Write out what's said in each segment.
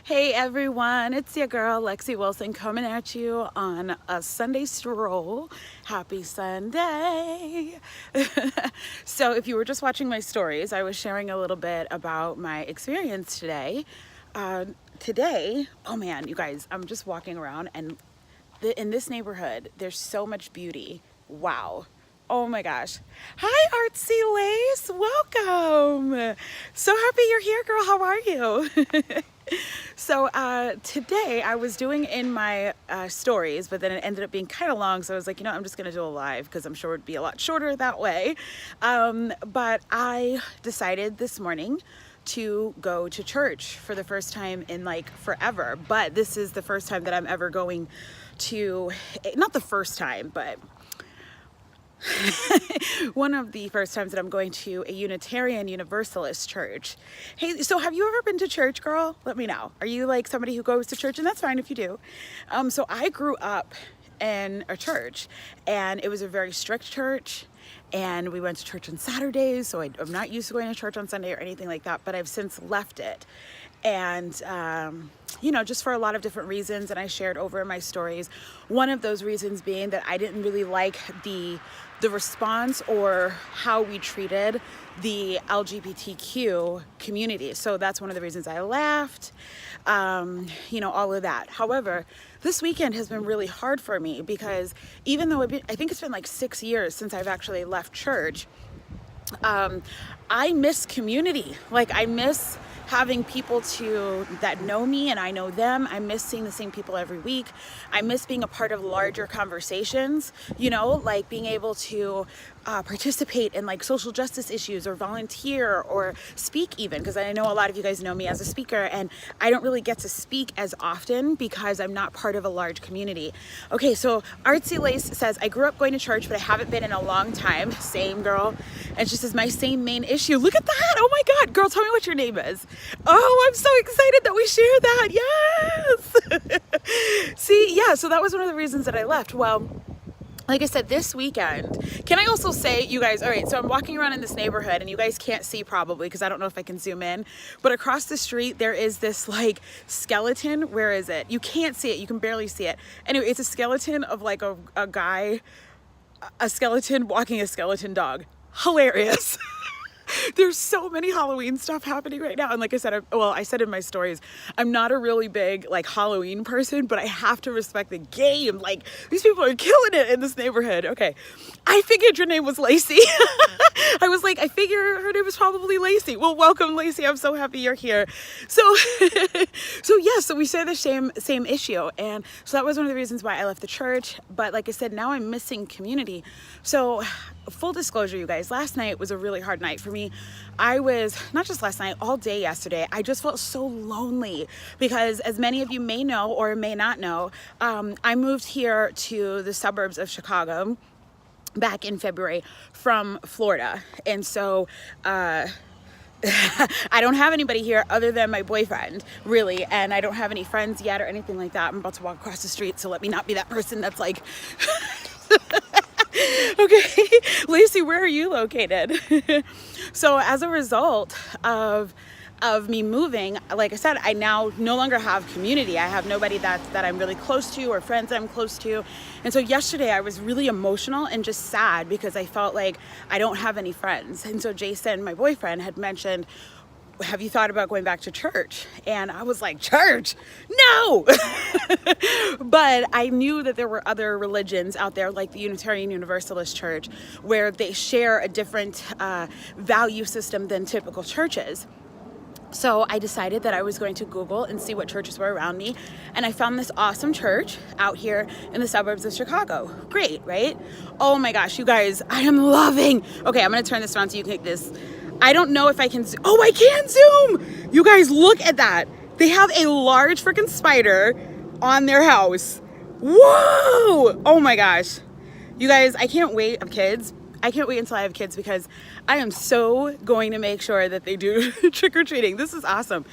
Hey everyone, it's your girl Lexi Wilson coming at you on a Sunday stroll. Happy Sunday. So if you were just watching my stories, I was sharing a little bit about my experience today. Oh man, you guys, I'm just walking around and in this neighborhood, there's so much beauty. Wow. Oh my gosh. Hi, Artsy Lace. Welcome. So happy you're here, girl. How are you? So today I was doing in my stories, but then it ended up being kind of long. So I was like, I'm just going to do a live because I'm sure it'd be a lot shorter that way. But I decided this morning to go to church for the first time in like forever. But this is the first time that I'm ever going to, not the first time, but one of the first times that I'm going to a Unitarian Universalist church. Hey, so have you ever been to church, girl? Let me know. Are you like somebody who goes to church? And that's fine if you do. So I grew up in a church, and it was a very strict church, and we went to church on Saturdays, so I'm not used to going to church on Sunday or anything like that, but I've since left it. And, just for a lot of different reasons, and I shared over in my stories, one of those reasons being that I didn't really like the response or how we treated the LGBTQ community. So that's one of the reasons I left, all of that. However, this weekend has been really hard for me because even though I think it's been like 6 years since I've actually left church, I miss community. Like I miss having people that know me and I know them. I miss seeing the same people every week. I miss being a part of larger conversations, like being able to participate in like social justice issues or volunteer or speak even, because I know a lot of you guys know me as a speaker and I don't really get to speak as often because I'm not part of a large community. Okay, so Artsy Lace says, I grew up going to church, but I haven't been in a long time. Same, girl. And she says, my same main issue. Look at that. Oh my God, girl, tell me what your name is. Oh, I'm so excited that we share that. Yes. See, yeah, so that was one of the reasons that I left. Well, like I said, this weekend, can I also say, you guys, all right, so I'm walking around in this neighborhood and you guys can't see probably because I don't know if I can zoom in, but across the street, there is this like skeleton. Where is it? You can't see it. You can barely see it. Anyway, it's a skeleton of like a guy, a skeleton walking a skeleton dog. Hilarious. There's so many Halloween stuff happening right now. And like I said, I said in my stories, I'm not a really big like Halloween person, but I have to respect the game. Like these people are killing it in this neighborhood. Okay. I figured your name was Lacey. I was like, I figure her name was probably Lacey. Well, welcome, Lacey. I'm so happy you're here. So we share the same issue. And so that was one of the reasons why I left the church. But like I said, now I'm missing community. So full disclosure, you guys, last night was a really hard night for me. I was, not just last night, all day yesterday, I just felt so lonely because as many of you may know or may not know, I moved here to the suburbs of Chicago back in February from Florida. And so, I don't have anybody here other than my boyfriend, really, and I don't have any friends yet or anything like that. I'm about to walk across the street, so let me not be that person that's like... Okay, Lacey, where are you located? So as a result of me moving, like I said, I now no longer have community. I have nobody that I'm really close to or friends that I'm close to. And so yesterday I was really emotional and just sad because I felt like I don't have any friends. And so Jason, my boyfriend, had mentioned, have you thought about going back to church? And I was like, church? No! But I knew that there were other religions out there like the Unitarian Universalist church where they share a different value system than typical churches. So I decided that I was going to Google and see what churches were around me. And I found this awesome church out here in the suburbs of Chicago. Great, right? Oh my gosh, you guys, I am loving. Okay, I'm going to turn this around so you can get this. I don't know if I can zoom. Oh, I can zoom. You guys, look at that. They have a large freaking spider on their house. Whoa. Oh my gosh. You guys, I can't wait. I can't wait until I have kids because I am so going to make sure that they do trick-or-treating. This is awesome.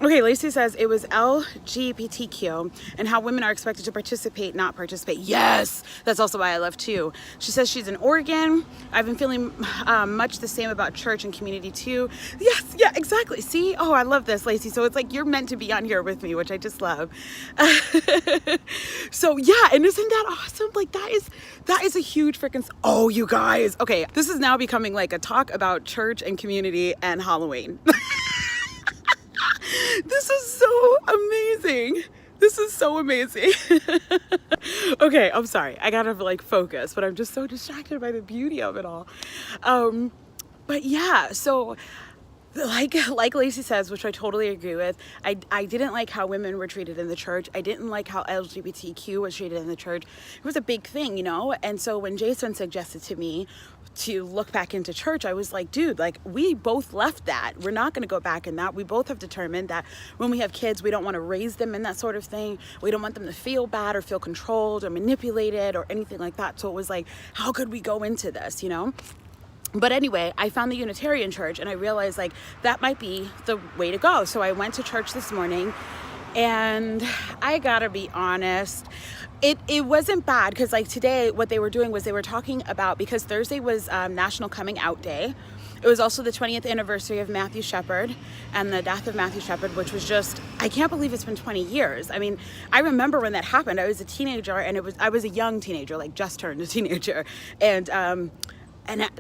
Okay, Lacey says it was LGBTQ and how women are expected to participate, not participate. Yes, that's also why I left too. She says she's in Oregon. I've been feeling much the same about church and community too. Yes, yeah, exactly. See? Oh, I love this, Lacey. So it's like you're meant to be on here with me, which I just love. So yeah, and isn't that awesome? Like that is a huge freaking, oh, you guys. Okay, this is now becoming like a talk about church and community and Halloween. This is so amazing. This is so amazing. Okay, I'm sorry. I gotta like focus, but I'm just so distracted by the beauty of it all. But yeah, so like Lacey says, which I totally agree with, I didn't like how women were treated in the church. I didn't like how LGBTQ was treated in the church. It was a big thing, you know? And so when Jason suggested to me to look back into church, I was like, dude, like we both left that. We're not going to go back in that. We both have determined that when we have kids, we don't want to raise them in that sort of thing. We don't want them to feel bad or feel controlled or manipulated or anything like that. So it was like, how could we go into this, you know? But anyway, I found the Unitarian church and I realized like that might be the way to go. So I went to church this morning and I gotta be honest, it wasn't bad because like today what they were doing was they were talking about, because Thursday was National Coming Out Day. It was also the 20th anniversary of Matthew Shepard and the death of Matthew Shepard, which was just, I can't believe it's been 20 years. I mean, I remember when that happened. I was a teenager and I was a young teenager, like just turned a teenager. And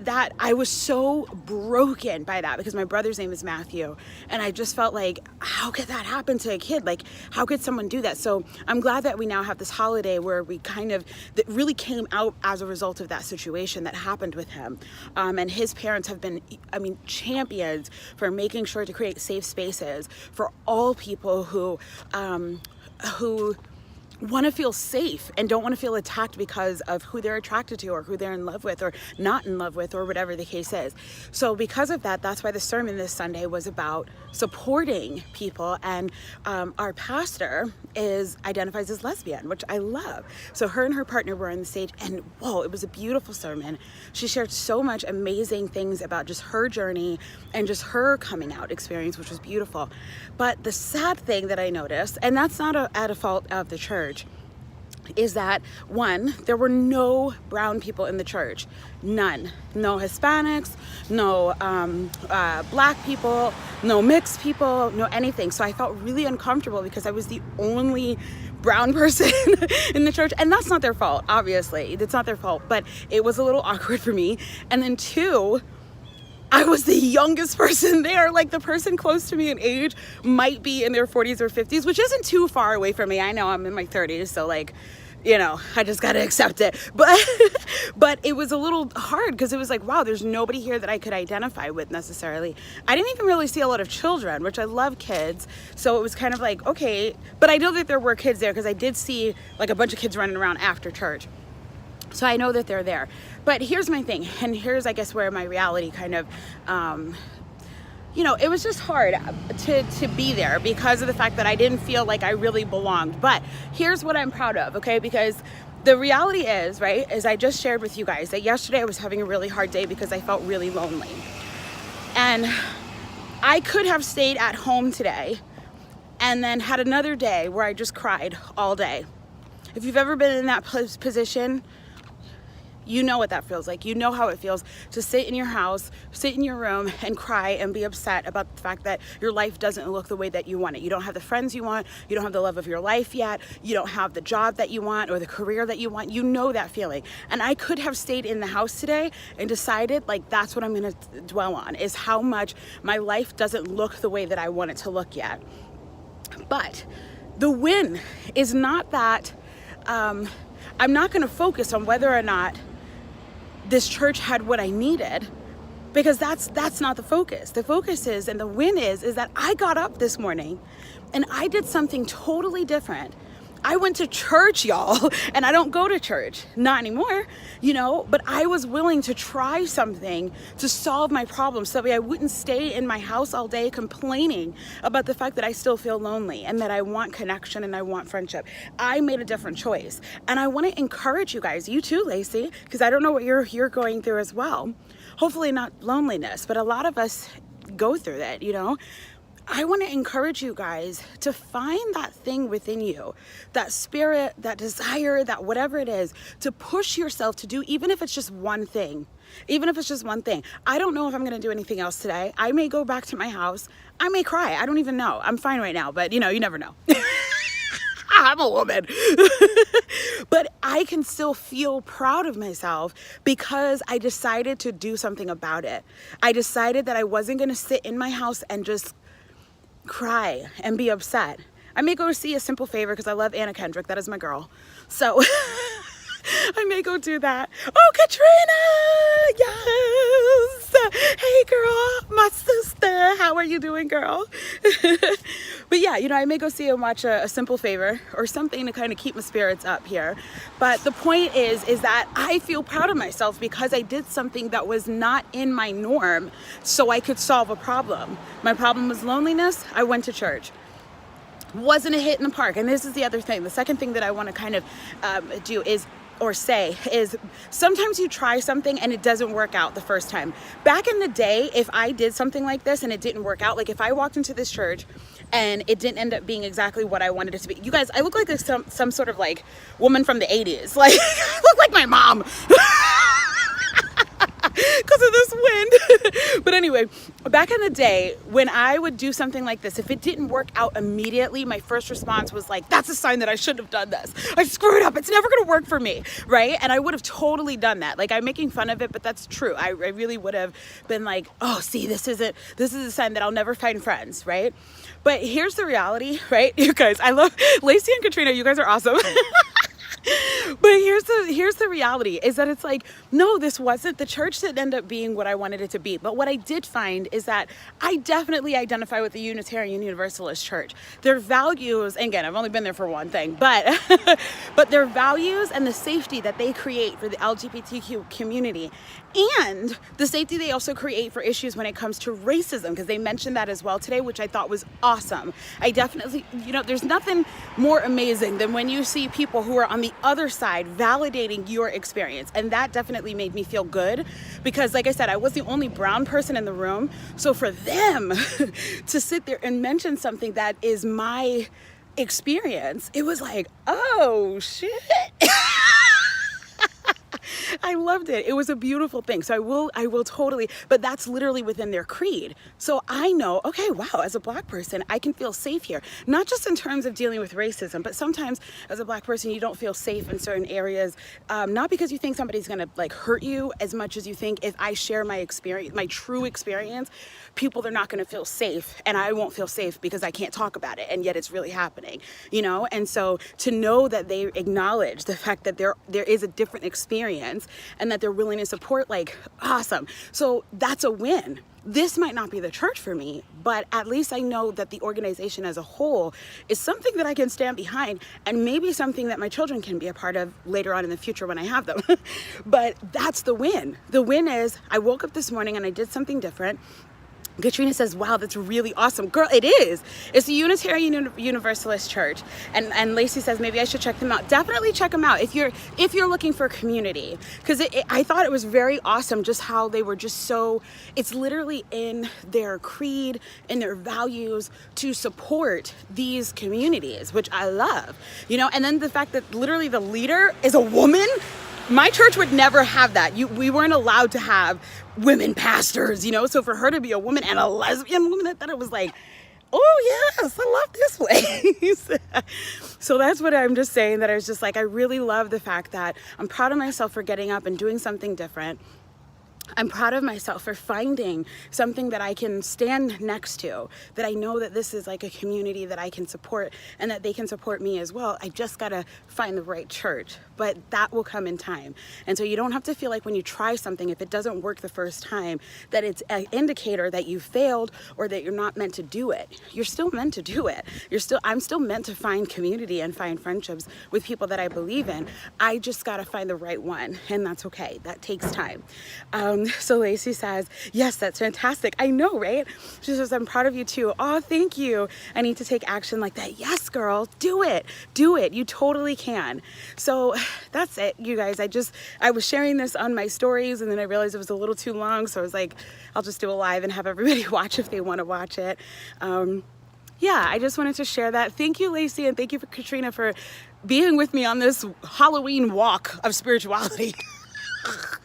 that I was so broken by that because my brother's name is Matthew. And I just felt like, how could that happen to a kid? Like, how could someone do that? So I'm glad that we now have this holiday where we that really came out as a result of that situation that happened with him. And his parents have been, champions for making sure to create safe spaces for all people who want to feel safe and don't want to feel attacked because of who they're attracted to or who they're in love with or not in love with or whatever the case is. So because of that, that's why the sermon this Sunday was about supporting people. And our pastor identifies as lesbian, which I love. So her and her partner were on the stage and whoa, it was a beautiful sermon. She shared so much amazing things about just her journey and just her coming out experience, which was beautiful. But the sad thing that I noticed, and that's not at a fault of the church, is that one, there were no brown people in the church. None. No Hispanics, no black people, no mixed people, no anything. So I felt really uncomfortable because I was the only brown person in the church. And that's not their fault, obviously. It's not their fault, but it was a little awkward for me. And then two, I was the youngest person there. Like the person close to me in age might be in their 40s or 50s, which isn't too far away from me. I know I'm in my 30s, so like, I just gotta accept it. But it was a little hard because it was like, wow, there's nobody here that I could identify with necessarily. I didn't even really see a lot of children, which I love kids. So it was kind of like, okay, but I know that there were kids there because I did see like a bunch of kids running around after church. So I know that they're there. But here's my thing, and here's, I guess, where my reality kind of, it was just hard to be there because of the fact that I didn't feel like I really belonged. But here's what I'm proud of, okay? Because the reality is, right, as I just shared with you guys, that yesterday I was having a really hard day because I felt really lonely. And I could have stayed at home today and then had another day where I just cried all day. If you've ever been in that position, you know what that feels like. You know how it feels to sit in your house, sit in your room and cry and be upset about the fact that your life doesn't look the way that you want it. You don't have the friends you want. You don't have the love of your life yet. You don't have the job that you want or the career that you want. You know that feeling. And I could have stayed in the house today and decided like that's what I'm going to dwell on, is how much my life doesn't look the way that I want it to look yet. But the win is not that I'm not going to focus on whether or not this church had what I needed, because that's not the focus. The focus is, and the win is that I got up this morning and I did something totally different. I went to church, y'all, and I don't go to church, not anymore, but I was willing to try something to solve my problem so that way I wouldn't stay in my house all day complaining about the fact that I still feel lonely and that I want connection and I want friendship. I made a different choice. And I want to encourage you guys, you too, Lacey, because I don't know what you're going through as well. Hopefully not loneliness, but a lot of us go through that, I want to encourage you guys to find that thing within you, that spirit, that desire, that whatever it is, to push yourself to do, even if it's just one thing. Even if it's just one thing. I don't know if I'm going to do anything else today. I may go back to my house. I may cry. I don't even know. I'm fine right now, but you never know. I'm a woman. But I can still feel proud of myself because I decided to do something about it. I decided that I wasn't going to sit in my house and just cry and be upset. I may go see A Simple Favor because I love Anna Kendrick. That is my girl. So I may go do that. Oh, Katrina! Yes! Hey, girl, my sister. How are you doing, girl? But yeah, I may go see and watch a Simple Favor or something to kind of keep my spirits up here. But the point is that I feel proud of myself because I did something that was not in my norm so I could solve a problem. My problem was loneliness. I went to church. Wasn't a hit in the park. And this is the other thing. The second thing that I want to kind of do is sometimes you try something and it doesn't work out the first time. Back in the day, if I did something like this and it didn't work out, like if I walked into this church and it didn't end up being exactly what I wanted it to be. You guys, I look like some sort of like woman from the 80s. Like, I look like my mom. Because of this wind. But anyway, back in the day, when I would do something like this, if it didn't work out immediately, my first response was like, that's a sign that I shouldn't have done this. I screwed up. It's never going to work for me. Right? And I would have totally done that. Like, I'm making fun of it, but that's true. I really would have been like, oh, see, this is a sign that I'll never find friends. Right? But here's the reality, right? You guys, I love Lacey and Katrina. You guys are awesome. But here's the reality is that it's like, no, this wasn't, the church didn't end up being what I wanted it to be. But what I did find is that I definitely identify with the Unitarian Universalist church. Their values, and again, I've only been there for one thing, but but their values and the safety that they create for the LGBTQ community and the safety they also create for issues when it comes to racism, because they mentioned that as well today, which I thought was awesome. I definitely, there's nothing more amazing than when you see people who are on the other side validating your experience. And that definitely made me feel good because, like I said, I was the only brown person in the room. So for them to sit there and mention something that is my experience, it was like, oh shit. I loved it. It was a beautiful thing. So I will totally, but that's literally within their creed. So I know, okay, wow, as a Black person, I can feel safe here. Not just in terms of dealing with racism, but sometimes as a Black person, you don't feel safe in certain areas. Not because you think somebody's going to like hurt you as much as you think if I share my experience, my true experience, people, they're not going to feel safe and I won't feel safe because I can't talk about it. And yet it's really happening, And so to know that they acknowledge the fact that there is a different experience and that they're willing to support, like, awesome. So that's a win. This might not be the church for me, but at least I know that the organization as a whole is something that I can stand behind and maybe something that my children can be a part of later on in the future when I have them. But that's the win. The win is I woke up this morning and I did something different. Katrina says, wow, that's really awesome. Girl, it is. It's the Unitarian Universalist Church. And Lacey says, maybe I should check them out. Definitely check them out if you're looking for community. Because I thought it was very awesome just how they were just so, it's literally in their creed, in their values to support these communities, which I love. And then the fact that literally the leader is a woman. My church would never have that. We weren't allowed to have women pastors, So for her to be a woman and a lesbian woman, I thought it was like, oh yes, I love this place. So that's what I'm just saying, that I was just like, I really love the fact that I'm proud of myself for getting up and doing something different. I'm proud of myself for finding something that I can stand next to, that I know that this is like a community that I can support and that they can support me as well. I just got to find the right church, but that will come in time. And so you don't have to feel like when you try something, if it doesn't work the first time, that it's an indicator that you failed or that you're not meant to do it. You're still meant to do it. I'm still meant to find community and find friendships with people that I believe in. I just got to find the right one, and that's okay. That takes time. So Lacey says, yes, that's fantastic. I know, right? She says, I'm proud of you too. Oh, thank you. I need to take action like that. Yes, girl, do it. Do it. You totally can. So that's it, you guys. I was sharing this on my stories, and then I realized it was a little too long. So I was like, I'll just do a live and have everybody watch if they want to watch it. Yeah, I just wanted to share that. Thank you, Lacey, and thank you for Katrina for being with me on this Halloween walk of spirituality.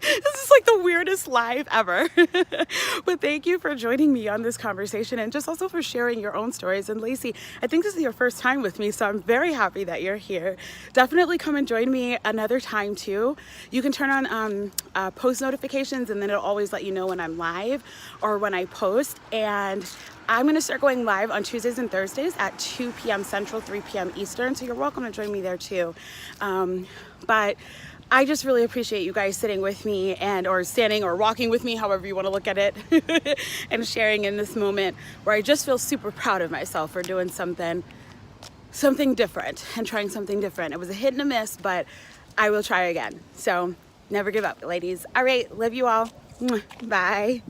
This is like the weirdest live ever. But thank you for joining me on this conversation, and just also for sharing your own stories. And Lacey, I think this is your first time with me, so I'm very happy that you're here. Definitely come and join me another time too. You can turn on post notifications, and then it'll always let you know when I'm live or when I post. And I'm going to start going live on Tuesdays and Thursdays at 2 p.m. Central, 3 p.m. Eastern. So you're welcome to join me there too. But I just really appreciate you guys sitting with me or standing or walking with me, however you want to look at it, and sharing in this moment where I just feel super proud of myself for doing something different and trying something different. It was a hit and a miss, but I will try again. So never give up, ladies. All right. Love you all. Bye.